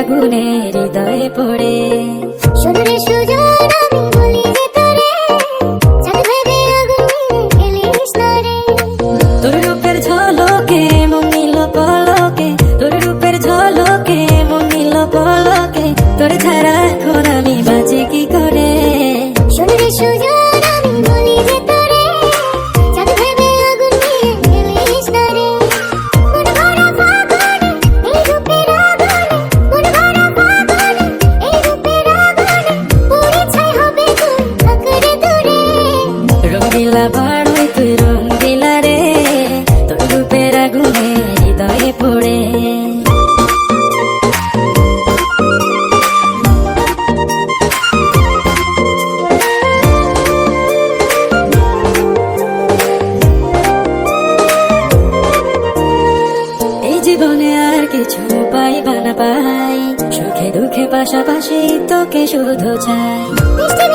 আগুনে হৃদয়ে পড়ে। শোনরে সুজন আমি বলি যে তোরে, চাঁদ ভেবে আগুন নিয়ে গেলিস না রে। তোর রূপের ঝলকে মন নিল পলকে, তোর রূপের ঝলকে মন নিল পলকে, তোর ছাড়া এখন আমি বাঁচি কি করে। শোনরে সুজন আমি বলি যে তোরে, চাঁদ ভেবে আগুন নিয়ে গেলিস না রে। মন ভরা ফাগুনে এই রূপের আগুনে, মন ভরা ফাগুনে এই রূপের আগুনে, পুড়ে ছাই হবে তুই থাকরে দূরে। রঙ্গিলা বাড়ই তুই রঙ্গিলা রে, তোর রূপের আগুনে হৃদয়ে পড়ে। এই জীবনে আর কিছু পাইবা না পাই, সুখে দুঃখে পাশাপাশি তোকে শুধু চাই। মিষ্টি